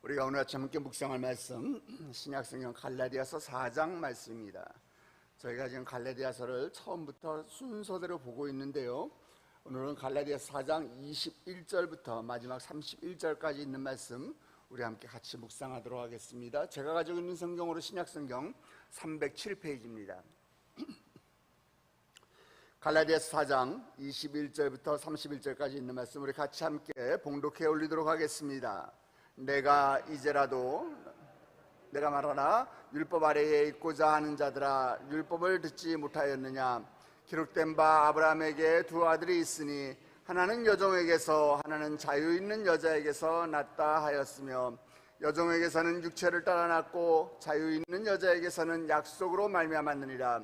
우리가 오늘 아침 함께 묵상할 말씀 신약성경 갈라디아서 4장 말씀입니다. 저희가 지금 갈라디아서를 처음부터 순서대로 보고 있는데요, 오늘은 갈라디아서 4장 21절부터 마지막 31절까지 있는 말씀 우리 함께 같이 묵상하도록 하겠습니다. 제가 가지고 있는 성경으로 신약성경 307페이지입니다. 갈라디아서 4장 21절부터 31절까지 있는 말씀 우리 같이 함께 봉독해 올리도록 하겠습니다. 내가 이제라도 내가 말하나 율법 아래에 있고자 하는 자들아, 율법을 듣지 못하였느냐? 기록된 바 아브라함에게 두 아들이 있으니 하나는 여종에게서 하나는 자유 있는 여자에게서 났다 하였으며, 여종에게서는 육체를 따라 났고 자유 있는 여자에게서는 약속으로 말미암았느니라.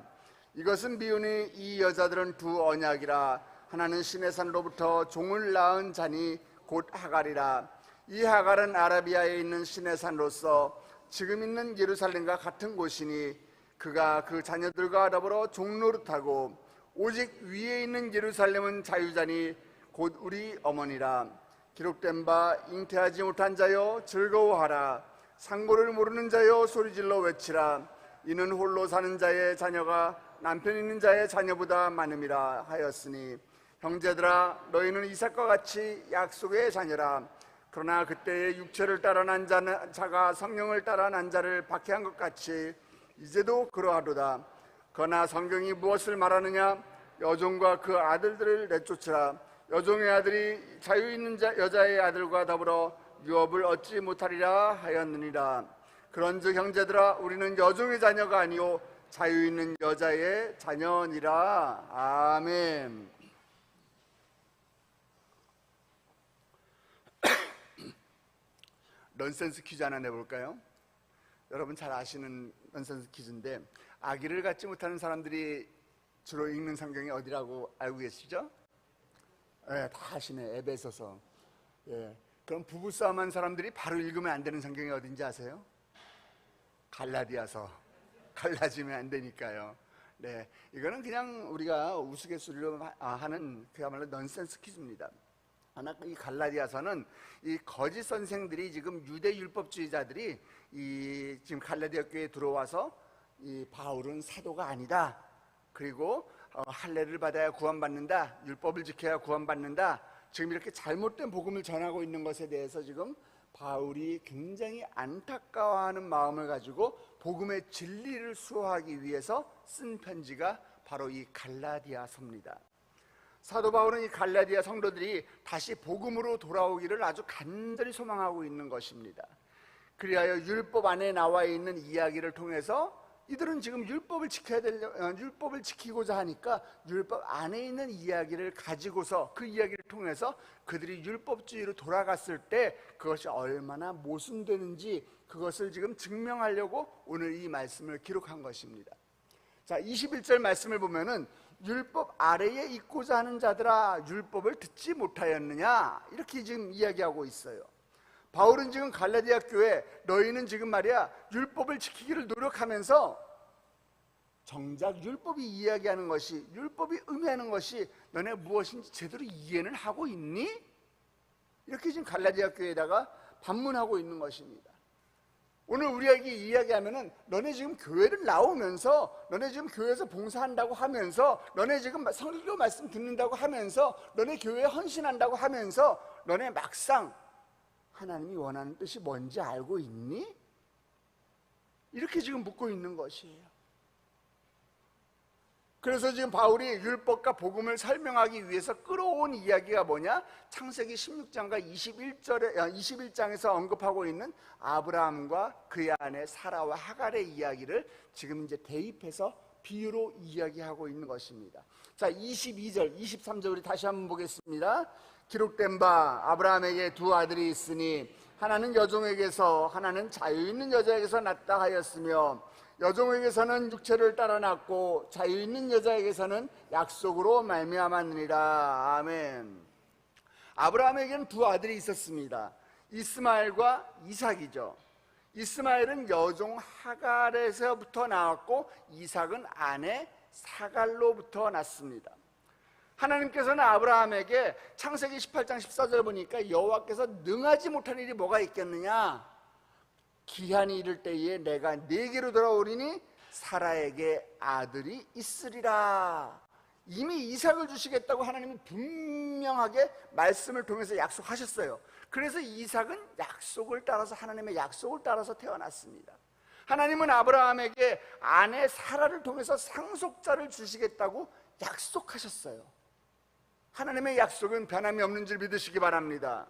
이것은 비유니 이 여자들은 두 언약이라. 하나는 시내 산으로부터 종을 낳은 자니 곧 하갈이라. 이 하갈은 아라비아에 있는 시내 산으로서 지금 있는 예루살렘과 같은 곳이니 그가 그 자녀들과 더불어 종노릇하고, 오직 위에 있는 예루살렘은 자유자니 곧 우리 어머니라. 기록된 바 잉태하지 못한 자여 즐거워하라. 상고를 모르는 자여 소리질러 외치라. 이는 홀로 사는 자의 자녀가 남편 있는 자의 자녀보다 많음이라 하였으니, 형제들아 너희는 이삭과 같이 약속의 자녀라. 그러나 그때의 육체를 따라 난 자가 성령을 따라 난 자를 박해한 것 같이 이제도 그러하도다. 그러나 성경이 무엇을 말하느냐? 여종과 그 아들들을 내쫓으라. 여종의 아들이 자유 있는 여자의 아들과 더불어 유업을 얻지 못하리라 하였느니라. 그런즉 형제들아, 우리는 여종의 자녀가 아니요 자유 있는 여자의 자녀니라. 아멘. 넌센스 퀴즈 하나 내볼까요? 여러분 잘 아시는 넌센스 퀴즈인데, 아기를 갖지 못하는 사람들이 주로 읽는 성경이 어디라고 알고 계시죠? 네, 다 아시네. 에베소서. 예. 그럼 부부싸움한 사람들이 바로 읽으면 안 되는 성경이 어딘지 아세요? 갈라디아서. 갈라지면 안 되니까요. 네, 이거는 그냥 우리가 우스갯소리로 하는 그야말로 넌센스 퀴즈입니다. 하나, 이 갈라디아서는 이 거짓 선생들이 지금 유대 율법주의자들이 이 지금 갈라디아 교회에 들어와서 이 바울은 사도가 아니다, 그리고 할례를 받아야 구원받는다, 율법을 지켜야 구원받는다, 지금 이렇게 잘못된 복음을 전하고 있는 것에 대해서 지금 바울이 굉장히 안타까워하는 마음을 가지고 복음의 진리를 수호하기 위해서 쓴 편지가 바로 이 갈라디아서입니다. 사도 바울은 이 갈라디아 성도들이 다시 복음으로 돌아오기를 아주 간절히 소망하고 있는 것입니다. 그리하여 율법 안에 나와 있는 이야기를 통해서 이들은 지금 율법을 지키고자 하니까 율법 안에 있는 이야기를 가지고서 그 이야기를 통해서 그들이 율법주의로 돌아갔을 때 그것이 얼마나 모순되는지 그것을 지금 증명하려고 오늘 이 말씀을 기록한 것입니다. 자, 21절 말씀을 보면은 율법 아래에 있고자 하는 자들아, 율법을 듣지 못하였느냐, 이렇게 지금 이야기하고 있어요. 바울은 지금 갈라디아 교회, 너희는 지금 말이야 율법을 지키기를 노력하면서 정작 율법이 이야기하는 것이, 율법이 의미하는 것이 너네 무엇인지 제대로 이해는 하고 있니? 이렇게 지금 갈라디아 교회에다가 반문하고 있는 것입니다. 오늘 우리에게 이야기하면은 너네 지금 교회를 나오면서, 너네 지금 교회에서 봉사한다고 하면서, 너네 지금 성경 말씀 듣는다고 하면서, 너네 교회에 헌신한다고 하면서 너네 막상 하나님이 원하는 뜻이 뭔지 알고 있니? 이렇게 지금 묻고 있는 것이에요. 그래서 지금 바울이 율법과 복음을 설명하기 위해서 끌어온 이야기가 뭐냐? 창세기 16장과 21장에서 언급하고 있는 아브라함과 그의 아내 사라와 하갈의 이야기를 지금 이제 대입해서 비유로 이야기하고 있는 것입니다. 자, 22절, 23절 우리 다시 한번 보겠습니다. 기록된 바 아브라함에게 두 아들이 있으니 하나는 여종에게서 하나는 자유 있는 여자에게서 났다 하였으며, 여종에게서는 육체를 따라 났고 자유 있는 여자에게서는 약속으로 말미암았느니라. 아멘. 아브라함에게는 두 아들이 있었습니다. 이스마엘과 이삭이죠. 이스마엘은 여종 하갈에서부터 나왔고 이삭은 아내 사갈로부터 났습니다. 하나님께서는 아브라함에게 창세기 18장 14절 보니까 여호와께서 능하지 못한 일이 뭐가 있겠느냐, 기한이 이를 때에 내가 네게로 돌아오리니 사라에게 아들이 있으리라. 이미 이삭을 주시겠다고 하나님이 분명하게 말씀을 통해서 약속하셨어요. 그래서 이삭은 약속을 따라서, 하나님의 약속을 따라서 태어났습니다. 하나님은 아브라함에게 아내 사라를 통해서 상속자를 주시겠다고 약속하셨어요. 하나님의 약속은 변함이 없는 줄 믿으시기 바랍니다.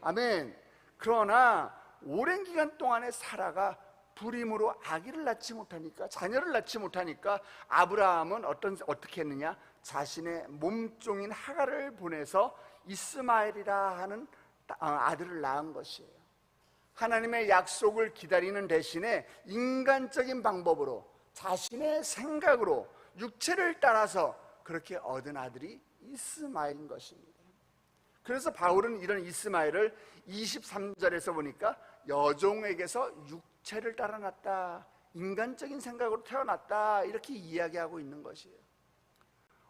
아멘. 그러나 오랜 기간 동안에 사라가 불임으로 아기를 낳지 못하니까, 자녀를 낳지 못하니까 아브라함은 어떻게 했느냐? 자신의 몸종인 하갈을 보내서 이스마엘이라 하는 아들을 낳은 것이에요. 하나님의 약속을 기다리는 대신에 인간적인 방법으로, 자신의 생각으로, 육체를 따라서 그렇게 얻은 아들이 이스마엘인 것입니다. 그래서 바울은 이런 이스마엘을 23절에서 보니까 여종에게서 육체를 따라 났다, 인간적인 생각으로 태어났다, 이렇게 이야기하고 있는 것이에요.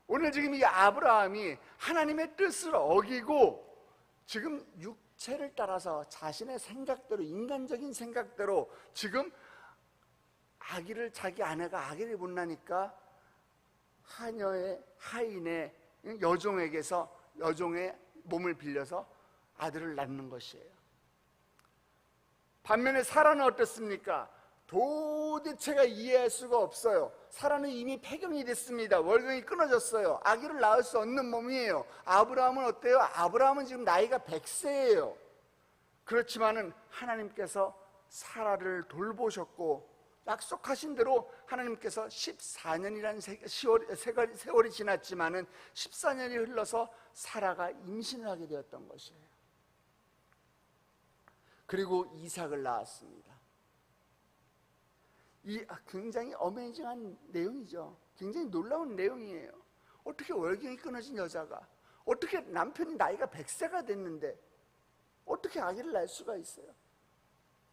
오늘 지금 이 아브라함이 하나님의 뜻을 어기고 지금 육체를 따라서 자신의 생각대로, 인간적인 생각대로 지금 자기 아내가 아기를 못 낳으니까 하인의 여종에게서, 여종의 몸을 빌려서 아들을 낳는 것이에요. 반면에 사라는 어떻습니까? 도대체가 이해할 수가 없어요. 사라는 이미 폐경이 됐습니다. 월경이 끊어졌어요. 아기를 낳을 수 없는 몸이에요. 아브라함은 어때요? 아브라함은 지금 나이가 100세예요. 그렇지만은 하나님께서 사라를 돌보셨고 약속하신 대로 하나님께서 14년이라는 세월이 지났지만은 14년이 흘러서 사라가 임신을 하게 되었던 것이에요. 그리고 이삭을 낳았습니다. 굉장히 어메이징한 내용이죠. 굉장히 놀라운 내용이에요. 어떻게 월경이 끊어진 여자가, 어떻게 남편이 나이가 100세가 됐는데 어떻게 아기를 낳을 수가 있어요?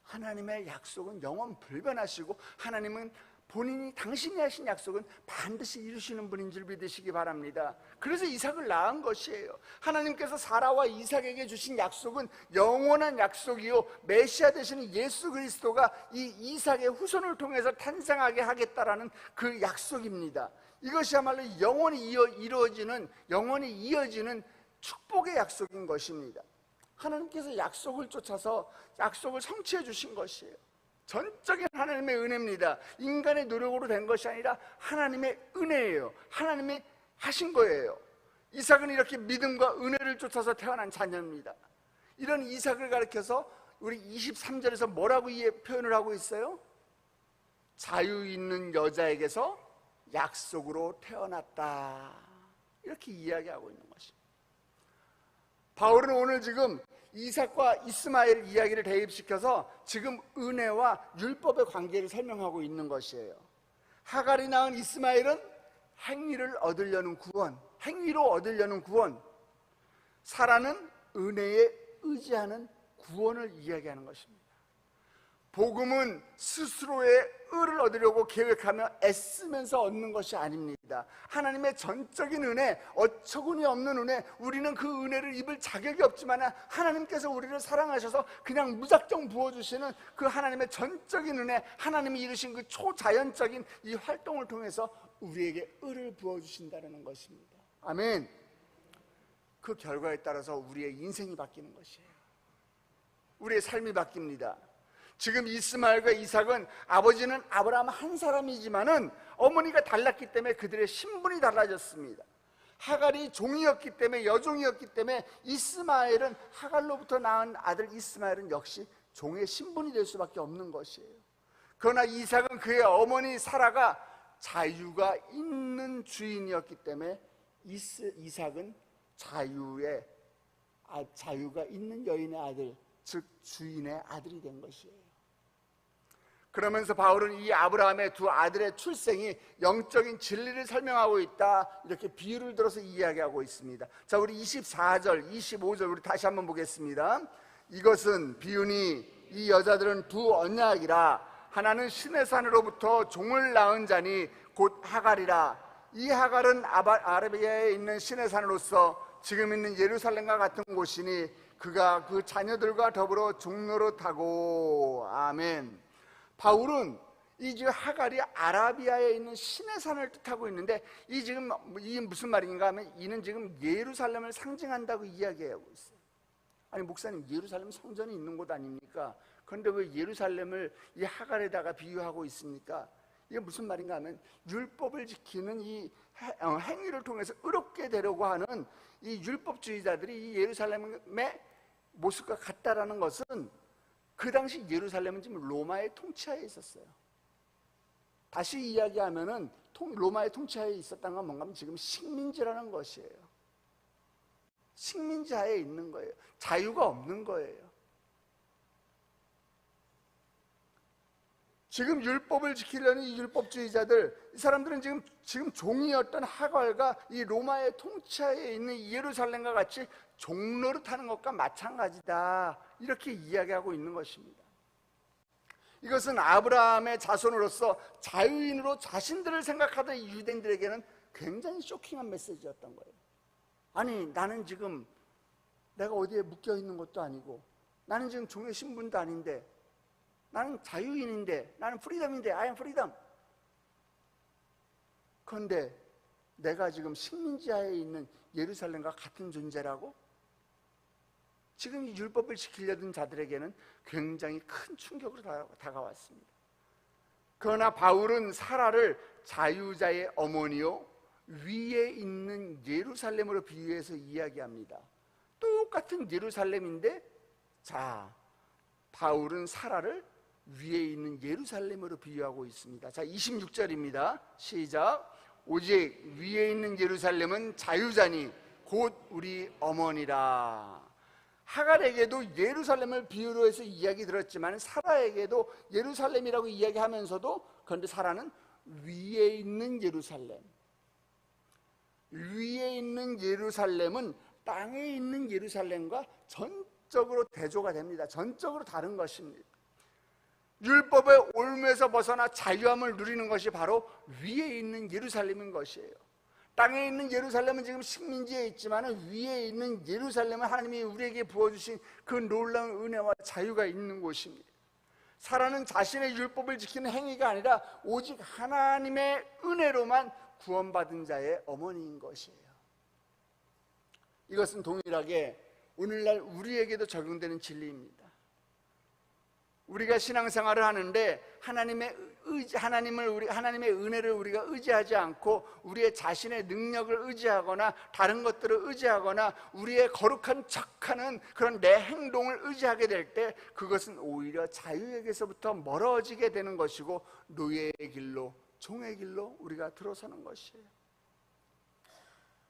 하나님의 약속은 영원 불변하시고, 하나님은 본인이, 당신이 하신 약속은 반드시 이루시는 분인 줄 믿으시기 바랍니다. 그래서 이삭을 낳은 것이에요. 하나님께서 사라와 이삭에게 주신 약속은 영원한 약속이요, 메시아 되시는 예수 그리스도가 이 이삭의 후손을 통해서 탄생하게 하겠다라는 그 약속입니다. 이것이야말로 영원히 이어지는 축복의 약속인 것입니다. 하나님께서 약속을 쫓아서 약속을 성취해 주신 것이에요. 전적인 하나님의 은혜입니다. 인간의 노력으로 된 것이 아니라 하나님의 은혜예요. 하나님이 하신 거예요. 이삭은 이렇게 믿음과 은혜를 쫓아서 태어난 자녀입니다. 이런 이삭을 가리켜서 우리 23절에서 뭐라고 표현을 하고 있어요? 자유 있는 여자에게서 약속으로 태어났다, 이렇게 이야기하고 있는 것입니다. 바울은 오늘 지금 이삭과 이스마엘 이야기를 대입시켜서 지금 은혜와 율법의 관계를 설명하고 있는 것이에요. 하갈이 낳은 이스마엘은 행위를 얻으려는 구원, 행위로 얻으려는 구원, 사라는 은혜에 의지하는 구원을 이야기하는 것입니다. 복음은 스스로의 의를 얻으려고 계획하며 애쓰면서 얻는 것이 아닙니다. 하나님의 전적인 은혜, 어처구니 없는 은혜, 우리는 그 은혜를 입을 자격이 없지만 하나님께서 우리를 사랑하셔서 그냥 무작정 부어주시는 그 하나님의 전적인 은혜, 하나님이 이루신 그 초자연적인 이 활동을 통해서 우리에게 의를 부어주신다는 것입니다. 아멘. 그 결과에 따라서 우리의 인생이 바뀌는 것이에요. 우리의 삶이 바뀝니다. 지금 이스마엘과 이삭은, 아버지는 아브라함 한 사람이지만은 어머니가 달랐기 때문에 그들의 신분이 달라졌습니다. 하갈이 종이었기 때문에, 여종이었기 때문에 이스마엘은, 하갈로부터 낳은 아들 이스마엘은 역시 종의 신분이 될 수밖에 없는 것이에요. 그러나 이삭은 그의 어머니 사라가 자유가 있는 주인이었기 때문에 이삭은 자유가 있는 여인의 아들, 즉 주인의 아들이 된 것이에요. 그러면서 바울은 이 아브라함의 두 아들의 출생이 영적인 진리를 설명하고 있다, 이렇게 비유를 들어서 이야기하고 있습니다. 자, 우리 24절, 25절 우리 다시 한번 보겠습니다. 이것은 비유니 이 여자들은 두 언약이라. 하나는 신의 산으로부터 종을 낳은 자니 곧 하갈이라. 이 하갈은 아라비아에 있는 신의 산으로서 지금 있는 예루살렘과 같은 곳이니 그가 그 자녀들과 더불어 종로로 타고. 아멘. 바울은 이 지금 하갈이 아라비아에 있는 시내산을 뜻하고 있는데, 이 지금 이 무슨 말인가 하면 이는 지금 예루살렘을 상징한다고 이야기하고 있어요. 아니 목사님, 예루살렘 성전이 있는 곳 아닙니까? 그런데 왜 예루살렘을 이 하갈에다가 비유하고 있습니까? 이게 무슨 말인가 하면 율법을 지키는 이 행위를 통해서 의롭게 되려고 하는 이 율법주의자들이 이 예루살렘의 모습과 같다라는 것은, 그 당시 예루살렘은 지금 로마의 통치하에 있었어요. 다시 이야기하면은 로마의 통치하에 있었다는 건 뭔가 하면 지금 식민지라는 것이에요. 식민지하에 있는 거예요. 자유가 없는 거예요. 지금 율법을 지키려는 이 율법주의자들, 이 사람들은 지금 종이었던 하갈과 이 로마의 통치하에 있는 예루살렘과 같이 종노릇하는 것과 마찬가지다, 이렇게 이야기하고 있는 것입니다. 이것은 아브라함의 자손으로서 자유인으로 자신들을 생각하던 이 유대인들에게는 굉장히 쇼킹한 메시지였던 거예요. 아니, 나는 지금 내가 어디에 묶여 있는 것도 아니고, 나는 지금 종의 신분도 아닌데, 나는 자유인인데, 나는 프리덤인데, I am freedom. 그런데 내가 지금 식민지하에 있는 예루살렘과 같은 존재라고? 지금 이 율법을 지키려던 자들에게는 굉장히 큰 충격으로 다가왔습니다. 그러나 바울은 사라를 자유자의 어머니요 위에 있는 예루살렘으로 비유해서 이야기합니다. 똑같은 예루살렘인데, 자, 바울은 사라를 위에 있는 예루살렘으로 비유하고 있습니다. 자, 26절입니다. 시작. 오직 위에 있는 예루살렘은 자유자니 곧 우리 어머니라. 하갈에게도 예루살렘을 비유로 해서 이야기 들었지만, 사라에게도 예루살렘이라고 이야기하면서도, 그런데 사라는 위에 있는 예루살렘, 위에 있는 예루살렘은 땅에 있는 예루살렘과 전적으로 대조가 됩니다. 전적으로 다른 것입니다. 율법의 올무에서 벗어나 자유함을 누리는 것이 바로 위에 있는 예루살렘인 것이에요. 땅에 있는 예루살렘은 지금 식민지에 있지만, 위에 있는 예루살렘은 하나님이 우리에게 부어주신 그 놀라운 은혜와 자유가 있는 곳입니다. 사라는 자신의 율법을 지키는 행위가 아니라 오직 하나님의 은혜로만 구원받은 자의 어머니인 것이에요. 이것은 동일하게 오늘날 우리에게도 적용되는 진리입니다. 우리가 신앙생활을 하는데 하나님의 은혜를 우리가 의지하지 않고 우리의 자신의 능력을 의지하거나 다른 것들을 의지하거나 우리의 거룩한 척하는 그런 내 행동을 의지하게 될 때, 그것은 오히려 자유에게서부터 멀어지게 되는 것이고 노예의 길로, 종의 길로 우리가 들어서는 것이에요.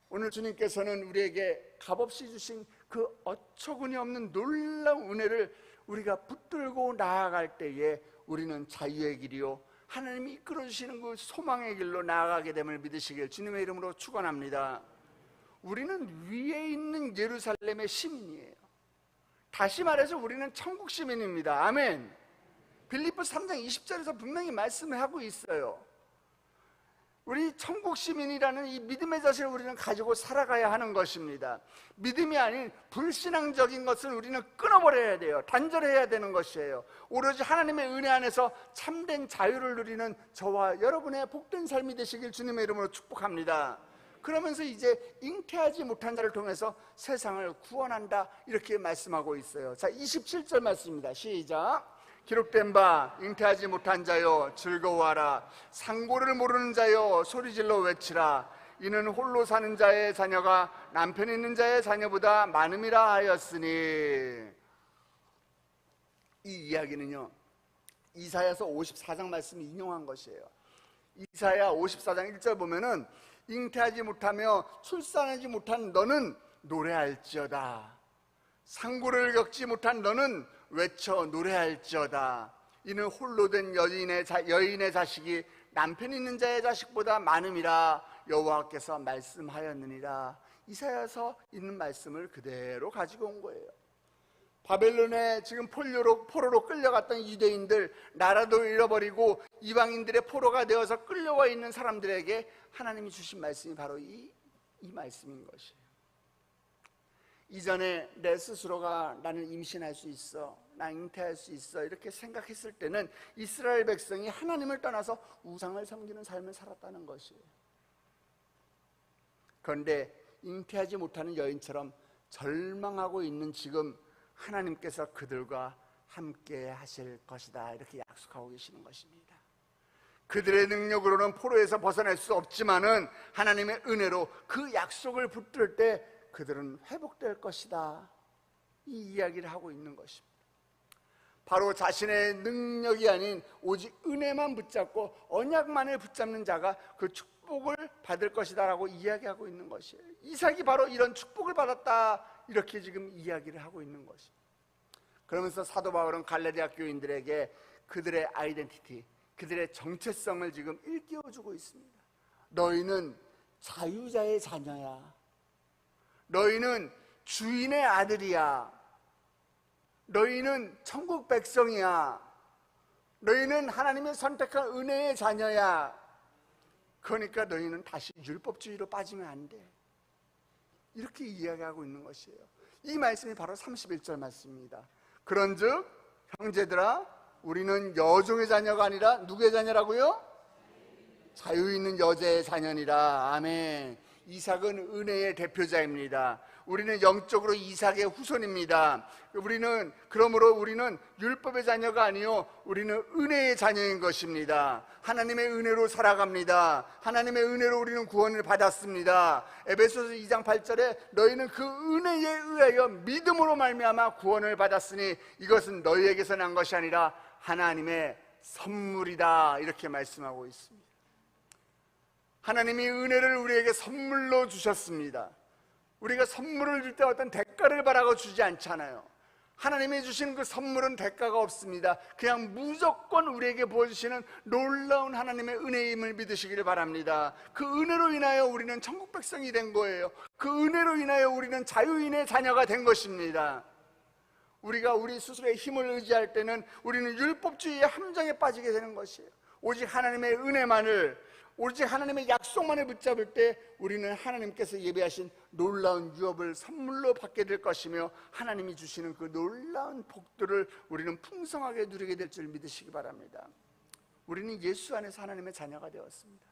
오늘 주님께서는 우리에게 값없이 주신 그 어처구니 없는 놀라운 은혜를 우리가 붙들고 나아갈 때에 우리는 자유의 길이요 하나님이 이끌어주시는 그 소망의 길로 나아가게 됨을 믿으시길 주님의 이름으로 축원합니다. 우리는 위에 있는 예루살렘의 시민이에요. 다시 말해서 우리는 천국 시민입니다. 아멘. 빌립보 3장 20절에서 분명히 말씀을 하고 있어요. 우리 천국 시민이라는 이 믿음의 자세를 우리는 가지고 살아가야 하는 것입니다. 믿음이 아닌 불신앙적인 것을 우리는 끊어버려야 돼요. 단절해야 되는 것이에요. 오로지 하나님의 은혜 안에서 참된 자유를 누리는 저와 여러분의 복된 삶이 되시길 주님의 이름으로 축복합니다. 그러면서 이제 잉태하지 못한 자를 통해서 세상을 구원한다, 이렇게 말씀하고 있어요. 자, 27절 말씀입니다. 시작. 기록된 바 잉태하지 못한 자여 즐거워하라. 상고를 모르는 자여 소리질러 외치라. 이는 홀로 사는 자의 자녀가 남편 있는 자의 자녀보다 많음이라 하였으니. 이 이야기는요, 이사야서 54장 말씀을 인용한 것이에요. 이사야 54장 1절 보면은 잉태하지 못하며 출산하지 못한 너는 노래할지어다. 상고를 겪지 못한 너는 외쳐 노래할지어다. 이는 홀로 된 여인의 자식이 남편 있는 자의 자식보다 많음이라 여호와께서 말씀하였느니라. 이사야서 있는 말씀을 그대로 가지고 온 거예요. 바벨론에 지금 포로로 끌려갔던 유대인들, 나라도 잃어버리고 이방인들의 포로가 되어서 끌려와 있는 사람들에게 하나님이 주신 말씀이 바로 이 말씀인 것이에요. 이전에 내 스스로가 나는 임신할 수 있어, 나 잉태할 수 있어 이렇게 생각했을 때는 이스라엘 백성이 하나님을 떠나서 우상을 섬기는 삶을 살았다는 것이에요. 그런데 잉태하지 못하는 여인처럼 절망하고 있는 지금 하나님께서 그들과 함께 하실 것이다 이렇게 약속하고 계시는 것입니다. 그들의 능력으로는 포로에서 벗어날 수 없지만은 하나님의 은혜로 그 약속을 붙들 때 그들은 회복될 것이다, 이 이야기를 하고 있는 것입니다. 바로 자신의 능력이 아닌 오직 은혜만 붙잡고 언약만을 붙잡는 자가 그 축복을 받을 것이다 라고 이야기하고 있는 것이에요. 이삭이 바로 이런 축복을 받았다 이렇게 지금 이야기를 하고 있는 것입니다. 그러면서 사도 바울은 갈라디아 교인들에게 그들의 아이덴티티, 그들의 정체성을 지금 일깨워주고 있습니다. 너희는 자유자의 자녀야. 너희는 주인의 아들이야. 너희는 천국 백성이야. 너희는 하나님의 선택한 은혜의 자녀야. 그러니까 너희는 다시 율법주의로 빠지면 안 돼. 이렇게 이야기하고 있는 것이에요. 이 말씀이 바로 31절 말씀입니다. 그런즉 형제들아, 우리는 여종의 자녀가 아니라 누구의 자녀라고요? 자유 있는 여자의 자녀니라. 아멘. 이삭은 은혜의 대표자입니다. 우리는 영적으로 이삭의 후손입니다. 그러므로 우리는 율법의 자녀가 아니요, 우리는 은혜의 자녀인 것입니다. 하나님의 은혜로 살아갑니다. 하나님의 은혜로 우리는 구원을 받았습니다. 에베소서 2장 8절에 너희는 그 은혜에 의하여 믿음으로 말미암아 구원을 받았으니 이것은 너희에게서 난 것이 아니라 하나님의 선물이다 이렇게 말씀하고 있습니다. 하나님이 은혜를 우리에게 선물로 주셨습니다. 우리가 선물을 줄 때 어떤 대가를 바라고 주지 않잖아요. 하나님이 주시는 그 선물은 대가가 없습니다. 그냥 무조건 우리에게 부어주시는 놀라운 하나님의 은혜임을 믿으시기를 바랍니다. 그 은혜로 인하여 우리는 천국 백성이 된 거예요. 그 은혜로 인하여 우리는 자유인의 자녀가 된 것입니다. 우리가 우리 스스로의 힘을 의지할 때는 우리는 율법주의의 함정에 빠지게 되는 것이에요. 오직 하나님의 은혜만을, 오직 하나님의 약속만을 붙잡을 때 우리는 하나님께서 예비하신 놀라운 유업을 선물로 받게 될 것이며 하나님이 주시는 그 놀라운 복들을 우리는 풍성하게 누리게 될 줄 믿으시기 바랍니다. 우리는 예수 안에서 하나님의 자녀가 되었습니다.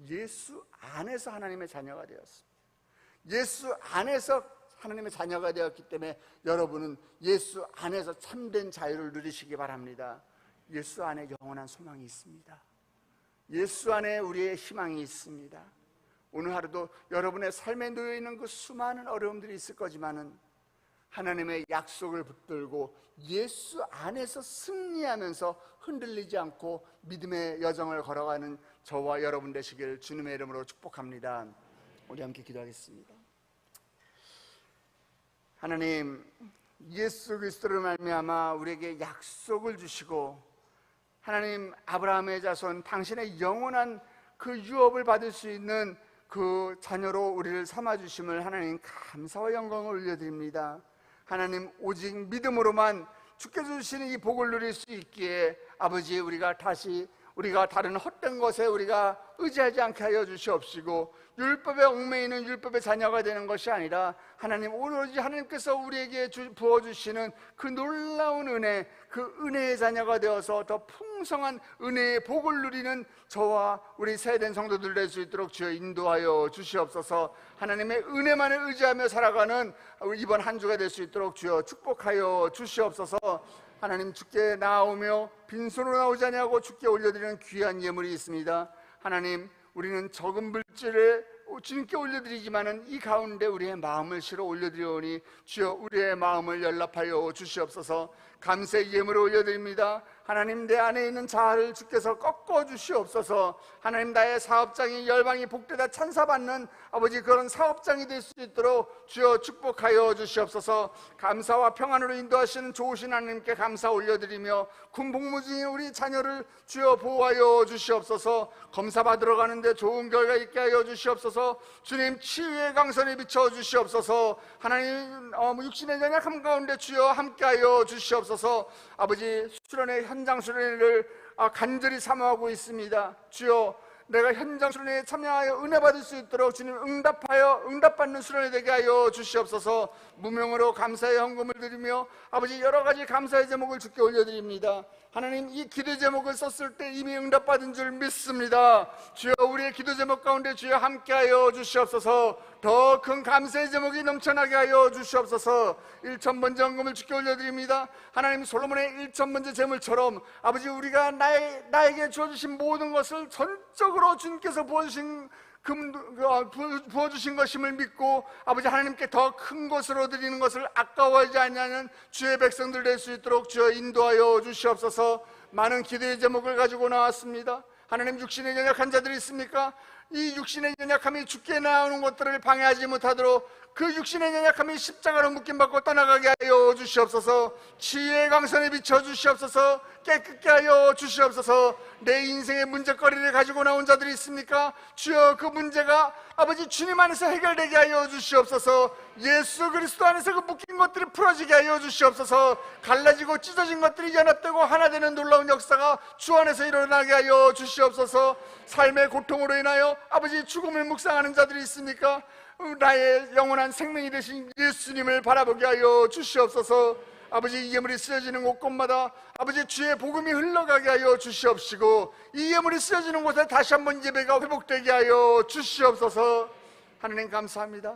예수 안에서 하나님의 자녀가 되었습니다. 예수 안에서 하나님의 자녀가 되었기 때문에 여러분은 예수 안에서 참된 자유를 누리시기 바랍니다. 예수 안에 영원한 소망이 있습니다. 예수 안에 우리의 희망이 있습니다. 오늘 하루도 여러분의 삶에 놓여있는 그 수많은 어려움들이 있을 거지만은 하나님의 약속을 붙들고 예수 안에서 승리하면서 흔들리지 않고 믿음의 여정을 걸어가는 저와 여러분 되시길 주님의 이름으로 축복합니다. 우리 함께 기도하겠습니다. 하나님, 예수 그리스도를 말미암아 우리에게 약속을 주시고 하나님, 아브라함의 자손 당신의 영원한 그 유업을 받을 수 있는 그 자녀로 우리를 삼아주심을 하나님 감사와 영광을 올려드립니다. 하나님, 오직 믿음으로만 주께서 주시는 이 복을 누릴 수 있기에 아버지, 우리가 다른 헛된 것에 우리가 의지하지 않게 하여 주시옵시고 율법에 얽매이는 율법의 자녀가 되는 것이 아니라 하나님, 오로지 하나님께서 우리에게 부어주시는 그 놀라운 은혜, 그 은혜의 자녀가 되어서 더 풍성한 은혜의 복을 누리는 저와 우리 세대된 성도들 될 수 있도록 주여 인도하여 주시옵소서. 하나님의 은혜만을 의지하며 살아가는 이번 한 주가 될 수 있도록 주여 축복하여 주시옵소서. 하나님, 주께 나오며 빈손으로 나오지 아니하고 주께 올려드리는 귀한 예물이 있습니다. 하나님, 우리는 적은 물질을 주님께 올려드리지만은 이 가운데 우리의 마음을 실어 올려드리오니 주여 우리의 마음을 연락하여 주시옵소서. 감사의 예물을 올려드립니다. 하나님, 내 안에 있는 자아를 주께서 꺾어 주시옵소서. 하나님, 나의 사업장이 열방이 복되다 찬사받는 아버지 그런 사업장이 될 수 있도록 주여 축복하여 주시옵소서. 감사와 평안으로 인도하시는 좋으신 하나님께 감사 올려드리며 군복무 중인 우리 자녀를 주여 보호하여 주시옵소서. 검사 받으러 가는데 좋은 결과 있게 하여 주시옵소서. 주님, 치유의 강선에 비춰 주시옵소서. 하나님, 육신의 연약함 가운데 주여 함께하여 주시옵소서. 아버지, 수련의 현장 수련회를 간절히 사모하고 있습니다. 주여, 내가 현장 수련회에 참여하여 은혜 받을 수 있도록 주님 응답받는 수련회 되게 하여 주시옵소서. 무명으로 감사의 헌금을 드리며 아버지 여러 가지 감사의 제목을 주께 올려드립니다. 하나님, 이 기도 제목을 썼을 때 이미 응답받은 줄 믿습니다. 주여, 우리의 기도 제목 가운데 주여 함께하여 주시옵소서. 더 큰 감사의 제목이 넘쳐나게 하여 주시옵소서. 1,000번째 헌금을 주께 올려드립니다. 하나님, 솔로몬의 1,000번째 제물처럼 아버지 우리가 나에게 주어주신 모든 것을 전적으로 주님께서 부어주신 것임을 믿고 아버지 하나님께 더 큰 것으로 드리는 것을 아까워하지 않냐는 주의 백성들 될 수 있도록 주여 인도하여 주시옵소서. 많은 기도의 제목을 가지고 나왔습니다. 하나님, 육신에 연약한 자들이 있습니까? 이 육신의 연약함이 죽게 나오는 것들을 방해하지 못하도록 그 육신의 연약함이 십자가로 묶임받고 떠나가게 하여 주시옵소서. 치유의 강선에 비춰 주시옵소서. 깨끗게 하여 주시옵소서. 내 인생의 문제거리를 가지고 나온 자들이 있습니까? 주여, 그 문제가 아버지 주님 안에서 해결되게 하여 주시옵소서. 예수 그리스도 안에서 그 묶인 것들이 풀어지게 하여 주시옵소서. 갈라지고 찢어진 것들이 연합되고 하나 되는 놀라운 역사가 주 안에서 일어나게 하여 주시옵소서. 삶의 고통으로 인하여 아버지 죽음을 묵상하는 자들이 있습니까? 나의 영원한 생명이 되신 예수님을 바라보게 하여 주시옵소서. 아버지, 이 예물이 쓰여지는 곳곳마다 아버지 주의 복음이 흘러가게 하여 주시옵시고 이 예물이 쓰여지는 곳에 다시 한번 예배가 회복되게 하여 주시옵소서. 하나님, 감사합니다.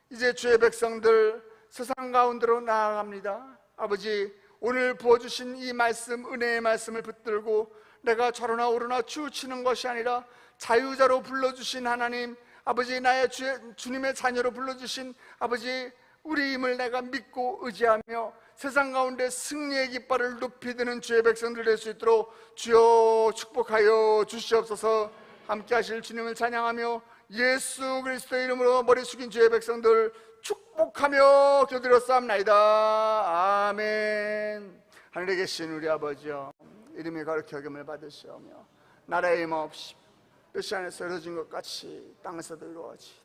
이제 주의 백성들 세상 가운데로 나아갑니다. 아버지, 오늘 부어주신 이 말씀, 은혜의 말씀을 붙들고 내가 저러나 오르나 치우치는 것이 아니라 자유자로 불러주신 하나님, 아버지, 나의 주님의 자녀로 불러주신 아버지 우리임을 내가 믿고 의지하며 세상 가운데 승리의 깃발을 높이 드는 주의 백성들 될 수 있도록 주여 축복하여 주시옵소서. 함께 하실 주님을 찬양하며 예수 그리스도의 이름으로 머리 숙인 주의 백성들 축복하며 기도드렸사옵나이다. 아멘. 하늘에 계신 우리 아버지여, 이름이 거룩히 여김을 받으시오며 나라의 임하옵시며 뜻이 안에서 이루어진 것 같이 땅에서도 이루어지이다.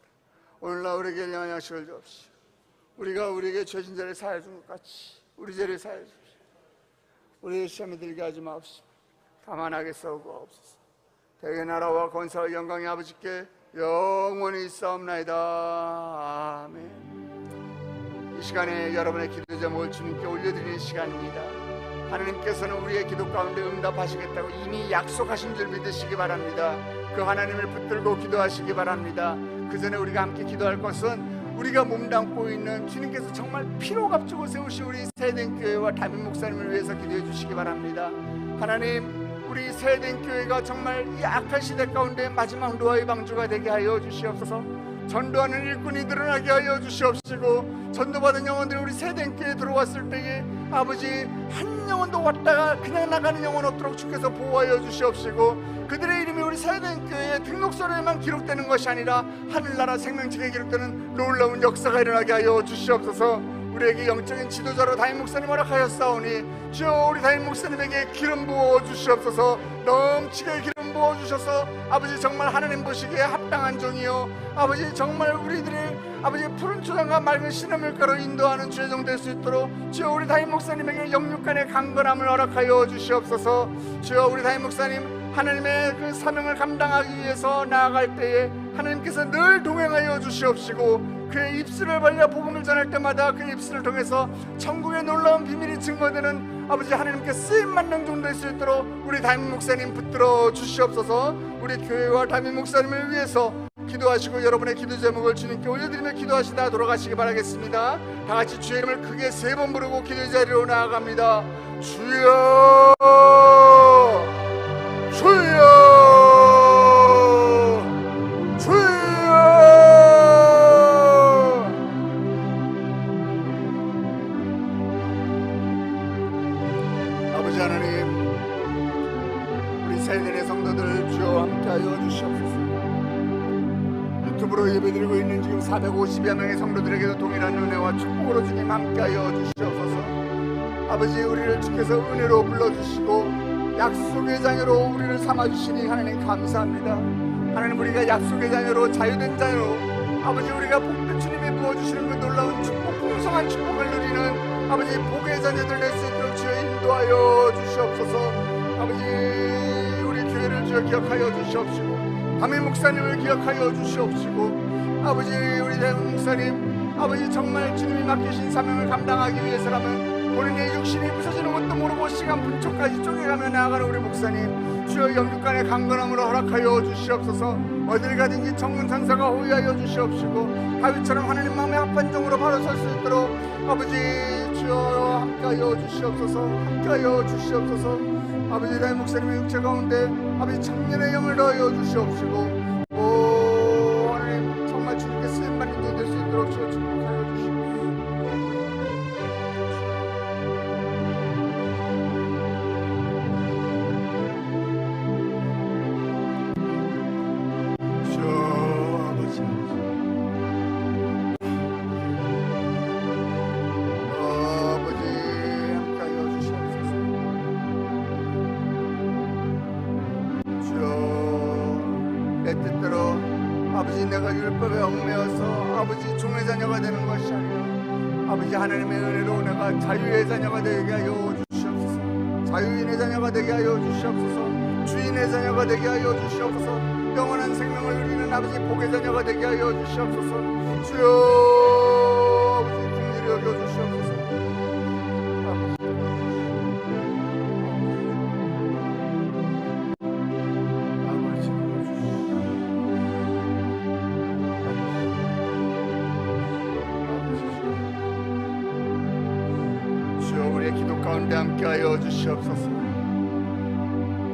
오늘날 우리에게 일용할 양식을 주옵시오. 우리가 우리에게 죄진 자를 사하여 준 것 같이 우리 죄를 사하여 주옵시오. 우리의 시험에 들게 하지 마옵시고 다만하게 싸우고옵소서. 대개 나라와 권세와 영광이 아버지께 영원히 있사옵나이다. 아멘. 이 시간에 여러분의 기도 제목을 주님께 올려드리는 시간입니다. 하나님께서는 우리의 기도 가운데 응답하시겠다고 이미 약속하신 줄 믿으시기 바랍니다. 그 하나님을 붙들고 기도하시기 바랍니다. 그 전에 우리가 함께 기도할 것은 우리가 몸담고 있는 주님께서 정말 피로 값주고 세우신 우리 세덴교회와 담임 목사님을 위해서 기도해 주시기 바랍니다. 하나님, 우리 세덴교회가 정말 이 악한 시대 가운데 마지막 노아의 방주가 되게 하여 주시옵소서. 전도하는 일꾼이 늘어나게 하여 주시옵시고 전도받은 영혼들이 우리 세덴교회에 들어왔을 때에 아버지 한 영혼도 왔다가 그냥 나가는 영혼 없도록 주께서 보호하여 주시옵시고 그들의 이름이 우리 세덴교회의 등록서에만 기록되는 것이 아니라 하늘나라 생명책에 기록되는 놀라운 역사가 일어나게 하여 주시옵소서. 우리에게 영적인 지도자로 담임 목사님 허락하였사오니 주여, 우리 담임 목사님에게 기름 부어 주시옵소서. 넘치게 기름 부어 주셔서 아버지 정말 하나님 보시기에 합당한 종이요 아버지 정말 우리들의 아버지 푸른 초장과 맑은 신음물가로 인도하는 죄종 될 수 있도록 주여, 우리 담임 목사님에게 영육간의 강건함을 허락하여 주시옵소서. 주여, 우리 담임 목사님 하나님의 그 사명을 감당하기 위해서 나아갈 때에 하나님께서 늘 동행하여 주시옵시고 그의 입술을 벌려 복음을 전할 때마다 그 입술을 통해서 천국의 놀라운 비밀이 증거되는 아버지 하나님께 쓰임받는 종 될 수 있도록 우리 담임 목사님 붙들어 주시옵소서. 우리 교회와 담임 목사님을 위해서 기도하시고 여러분의 기도 제목을 주님께 올려드리며 기도하시다 돌아가시기 바라겠습니다. 다 같이 주의 이름을 크게 3번 부르고 기도의 자리로 나아갑니다. 주여, 주여, 주여. 아버지 하나님, 우리 세대의 성도들 주여 함께하여 주시옵소서. 유튜브로 예배드리고 있는 지금 450여 명의 성도들에게도 동일한 은혜와 축복으로 주님 함께하여 주시옵소서. 아버지, 우리를 주께서 은혜로 불러주시고 약속의 자녀로 우리를 삼아주시니 하나님 감사합니다. 하나님, 우리가 약속의 자녀로 자유된 자녀로 아버지 우리가 복된 주님이 부어주시는 그 놀라운 축복, 풍성한 축복을 누리는 아버지 복의 자녀들 될 수 있도록 주여 인도하여 주시옵소서. 아버지, 우리 교회를 주여 기억하여 주시옵시고 담임 목사님을 기억하여 주시옵시고, 아버지 우리 담임 목사님, 아버지 정말 주님이 맡기신 사명을 감당하기 위해서라면 본인의 육신이 부서지는 것도 모르고 시간 분초까지 쪼개가며 나아가는 우리 목사님, 주여 영육간의 강건함으로 허락하여 주시옵소서. 어딜 가든지 천군 천사가 호위하여 주시옵시고, 다윗처럼 하나님 마음에 합한 종으로 바로 설 수 있도록 아버지 주여 함께하여 주시옵소서. 함께하여 주시옵소서. 아버지 나의 목사님의 육체 가운데 아버지 청년의 영을 넣어 주시옵시고, 오 하나님 정말 주님께 쓰임받는 자 될 수 있도록 주여 축복하여 주시옵소서. 아버지 내가 율법에 얽매여서 아버지 종의 자녀가 되는 것이 아니라 아버지 하나님의 은혜로 내가 자유의 자녀가 되게 하여 주시옵소서. 자유인의 자녀가 되게 하여 주시옵소서. 주인의 자녀가 되게 하여 주시옵소서. 영원한 생명을 누리는 아버지 복의 자녀가 되게 하여 주시옵소서. 주여 아버지 긍휼히 여겨 주시옵소서. 가운데 함께하여 주시옵소서.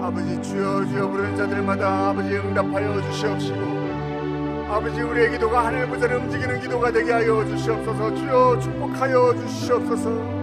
아버지 주여 주여 부르는 자들마다 아버지 응답하여 주시옵시고, 아버지 우리의 기도가 하늘 보좌를 움직이는 기도가 되게 하여 주시옵소서. 주여 축복하여 주시옵소서.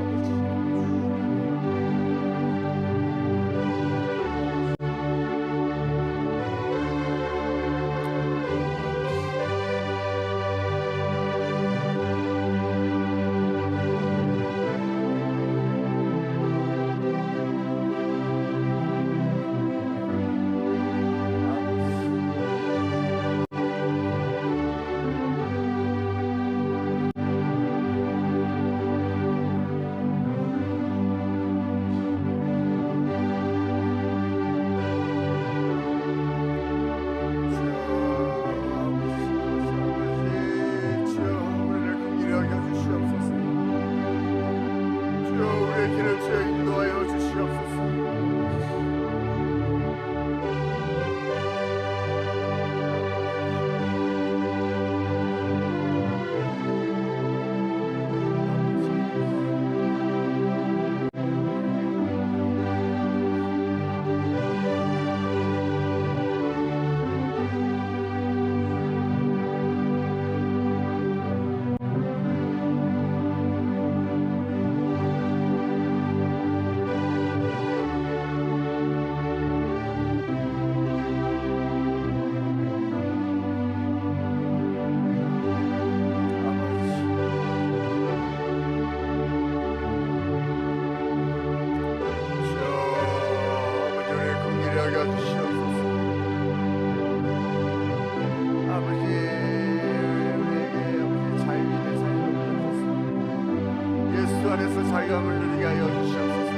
자유함을 누리게 하여 주시옵소서.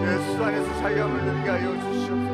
예수 안에서 자유함을 누리게 하여 주시옵소서.